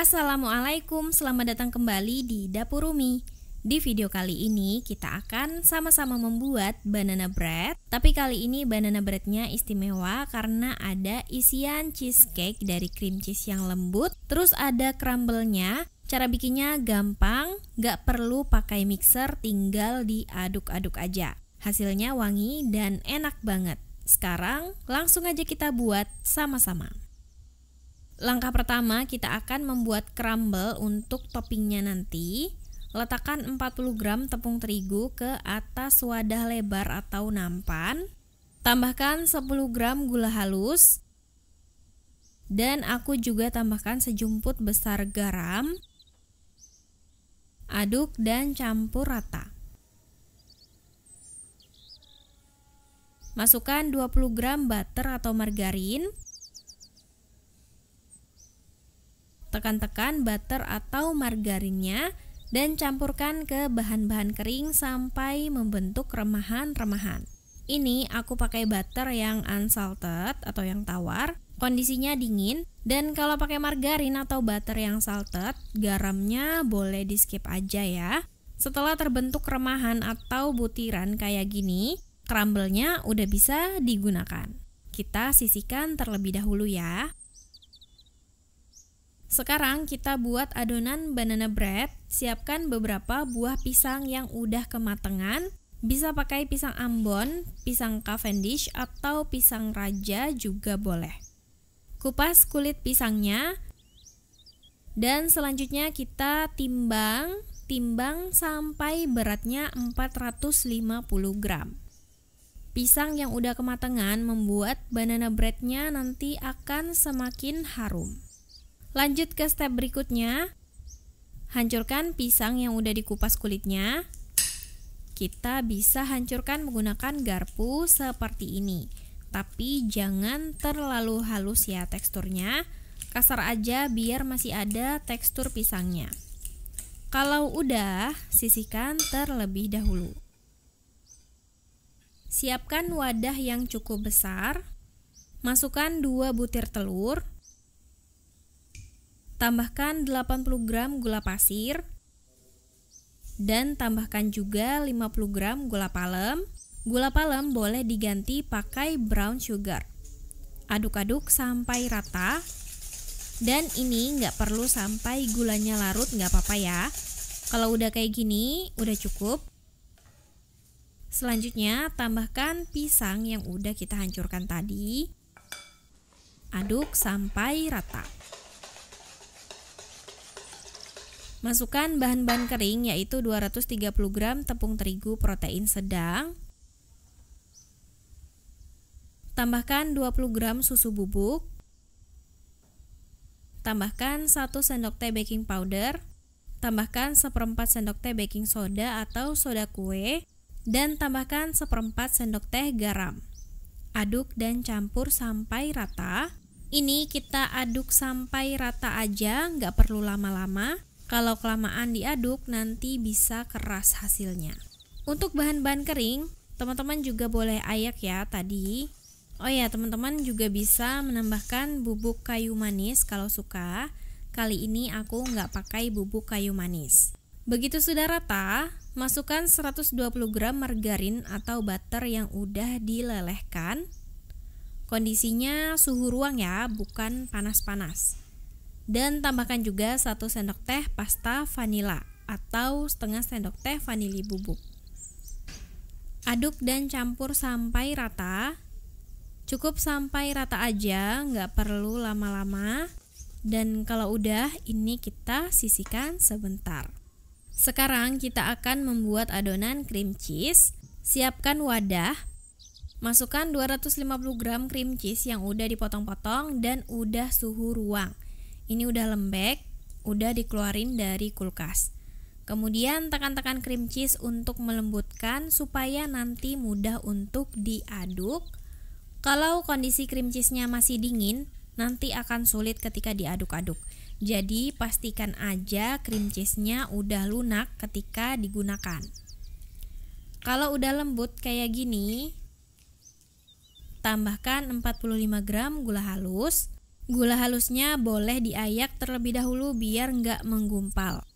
Assalamualaikum, selamat datang kembali di Dapur Umi. Di video kali ini kita akan sama-sama membuat banana bread. Tapi kali ini banana breadnya istimewa karena ada isian cheesecake dari cream cheese yang lembut. Terus ada crumble-nya. Cara bikinnya gampang, gak perlu pakai mixer, tinggal diaduk-aduk aja. Hasilnya wangi dan enak banget. Sekarang langsung aja kita buat sama-sama. Langkah pertama kita akan membuat crumble untuk toppingnya nanti. Letakkan 40 gram tepung terigu ke atas wadah lebar atau nampan. Tambahkan 10 gram gula halus. Dan aku juga tambahkan sejumput besar garam. Aduk dan campur rata. Masukkan 20 gram butter atau margarin. Tekan-tekan butter atau margarinnya dan campurkan ke bahan-bahan kering sampai membentuk remahan-remahan. Ini aku pakai butter yang unsalted atau yang tawar, kondisinya dingin. Dan kalau pakai margarin atau butter yang salted, garamnya boleh di skip aja ya. Setelah terbentuk remahan atau butiran kayak gini, crumble-nya udah bisa digunakan. Kita sisihkan terlebih dahulu ya. Sekarang kita buat adonan banana bread. Siapkan beberapa buah pisang yang udah kematangan. Bisa pakai pisang ambon, pisang cavendish, atau pisang raja juga boleh. Kupas kulit pisangnya. Dan selanjutnya kita timbang sampai beratnya 450 gram. Pisang yang udah kematangan membuat banana breadnya nanti akan semakin harum. Lanjut ke step berikutnya. Hancurkan pisang yang udah dikupas kulitnya. Kita bisa hancurkan menggunakan garpu seperti ini. Tapi jangan terlalu halus ya teksturnya. Kasar aja biar masih ada tekstur pisangnya. Kalau udah, sisihkan terlebih dahulu. Siapkan wadah yang cukup besar. Masukkan 2 butir telur. Tambahkan 80 gram gula pasir dan tambahkan juga 50 gram gula palem. Gula palem boleh diganti pakai brown sugar. Aduk-aduk sampai rata. Dan ini nggak perlu sampai gulanya larut, nggak apa-apa ya. Kalau udah kayak gini, udah cukup. Selanjutnya tambahkan pisang yang udah kita hancurkan tadi. Aduk sampai rata. Masukkan bahan-bahan kering yaitu 230 gram tepung terigu protein sedang. Tambahkan 20 gram susu bubuk. Tambahkan 1 sendok teh baking powder. Tambahkan 1/4 sendok teh baking soda atau soda kue. Dan tambahkan 1/4 sendok teh garam. Aduk dan campur sampai rata. Ini kita aduk sampai rata aja, nggak perlu lama-lama. Kalau kelamaan diaduk nanti bisa keras hasilnya. Untuk bahan-bahan kering, teman-teman juga boleh ayak ya tadi. Oh ya, teman-teman juga bisa menambahkan bubuk kayu manis kalau suka. Kali ini aku nggak pakai bubuk kayu manis. Begitu sudah rata, masukkan 120 gram margarin atau butter yang udah dilelehkan. Kondisinya suhu ruang ya, bukan panas-panas. Dan tambahkan juga 1 sendok teh pasta vanila atau setengah sendok teh vanili bubuk. Aduk dan campur sampai rata. Cukup sampai rata aja, nggak perlu lama-lama. Dan kalau udah, ini kita sisihkan sebentar. Sekarang kita akan membuat adonan cream cheese. Siapkan wadah. Masukkan 250 gram cream cheese yang udah dipotong-potong dan udah suhu ruang. Ini udah lembek, udah dikeluarin dari kulkas. Kemudian tekan-tekan cream cheese untuk melembutkan supaya nanti mudah untuk diaduk. Kalau kondisi cream cheese-nya masih dingin, nanti akan sulit ketika diaduk-aduk. Jadi pastikan aja cream cheese-nya udah lunak ketika digunakan. Kalau udah lembut kayak gini, tambahkan 45 gram gula halus. Gula halusnya boleh diayak terlebih dahulu biar nggak menggumpal.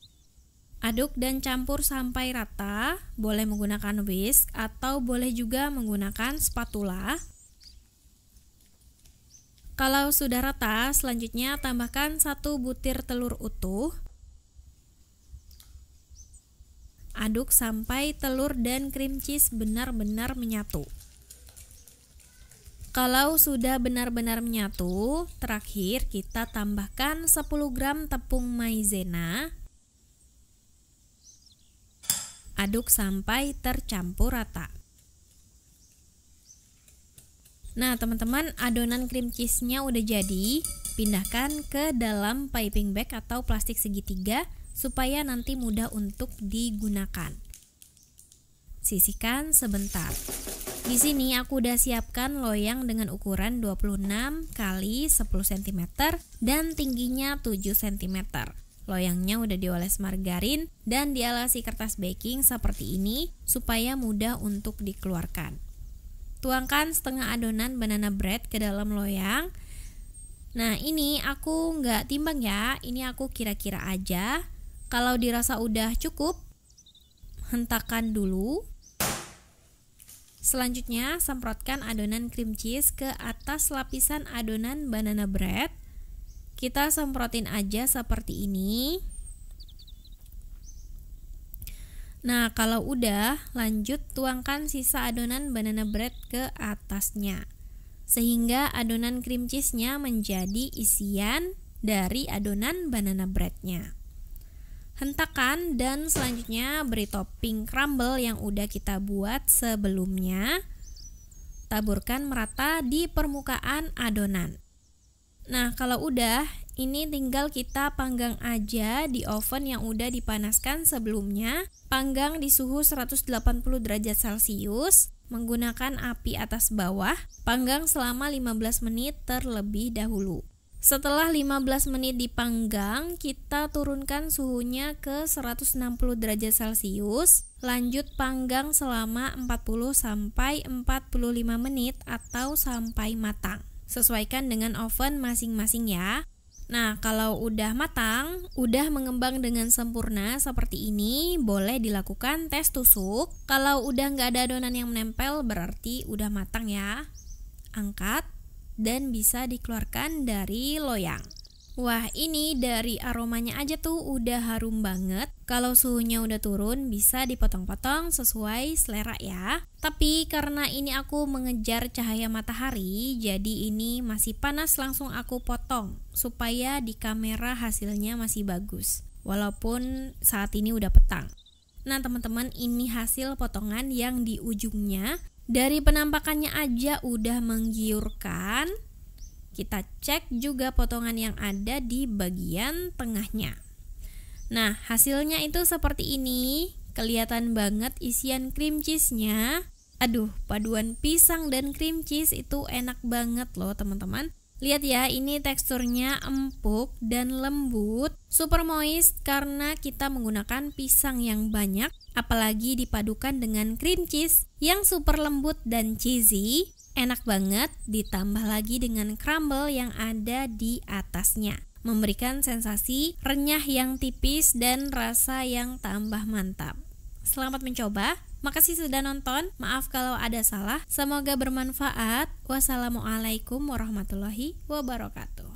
Aduk dan campur sampai rata, boleh menggunakan whisk atau boleh juga menggunakan spatula. Kalau sudah rata, selanjutnya tambahkan 1 butir telur utuh. Aduk sampai telur dan cream cheese benar-benar menyatu. Kalau sudah benar-benar menyatu, terakhir kita tambahkan 10 gram tepung maizena. Aduk sampai tercampur rata. Nah teman-teman, adonan cream cheese-nya udah jadi. Pindahkan ke dalam piping bag atau plastik segitiga supaya nanti mudah untuk digunakan. Sisihkan sebentar. Di sini aku udah siapkan loyang dengan ukuran 26 x 10 cm dan tingginya 7 cm. Loyangnya udah dioles margarin dan dialasi kertas baking seperti ini supaya mudah untuk dikeluarkan. Tuangkan setengah adonan banana bread ke dalam loyang. Nah ini aku nggak timbang ya, ini aku kira-kira aja. Kalau dirasa udah cukup, hentakan dulu. Selanjutnya semprotkan adonan cream cheese ke atas lapisan adonan banana bread. Kita semprotin aja seperti ini. Nah kalau udah, lanjut tuangkan sisa adonan banana bread ke atasnya sehingga adonan cream cheese-nya menjadi isian dari adonan banana bread-nya. Hentakan dan selanjutnya beri topping crumble yang udah kita buat sebelumnya. Taburkan merata di permukaan adonan. Nah kalau udah, ini tinggal kita panggang aja di oven yang udah dipanaskan sebelumnya. Panggang di suhu 180 derajat Celcius menggunakan api atas bawah. Panggang selama 15 menit terlebih dahulu. Setelah 15 menit dipanggang, kita turunkan suhunya ke 160 derajat Celcius. Lanjut panggang selama 40-45 menit atau sampai matang. Sesuaikan dengan oven masing-masing ya. Nah, kalau udah matang, udah mengembang dengan sempurna seperti ini, boleh dilakukan tes tusuk. Kalau udah nggak ada adonan yang menempel, berarti udah matang ya. Angkat dan bisa dikeluarkan dari loyang. Wah, ini dari aromanya aja tuh udah harum banget. Kalau suhunya udah turun, bisa dipotong-potong sesuai selera ya. Tapi karena ini aku mengejar cahaya matahari, jadi ini masih panas, langsung aku potong supaya di kamera hasilnya masih bagus. Walaupun saat ini udah petang. Nah, teman-teman, ini hasil potongan yang di ujungnya. Dari penampakannya aja udah menggiurkan. Kita cek juga potongan yang ada di bagian tengahnya. Nah, hasilnya itu seperti ini. Kelihatan banget isian cream cheese-nya. Aduh, paduan pisang dan cream cheese itu enak banget loh, teman-teman. Lihat ya, ini teksturnya empuk dan lembut, super moist karena kita menggunakan pisang yang banyak, apalagi dipadukan dengan cream cheese yang super lembut dan cheesy. Enak banget, ditambah lagi dengan crumble yang ada di atasnya. Memberikan sensasi renyah yang tipis dan rasa yang tambah mantap. Selamat mencoba. Makasih sudah nonton. Maaf kalau ada salah. Semoga bermanfaat. Wassalamualaikum warahmatullahi wabarakatuh.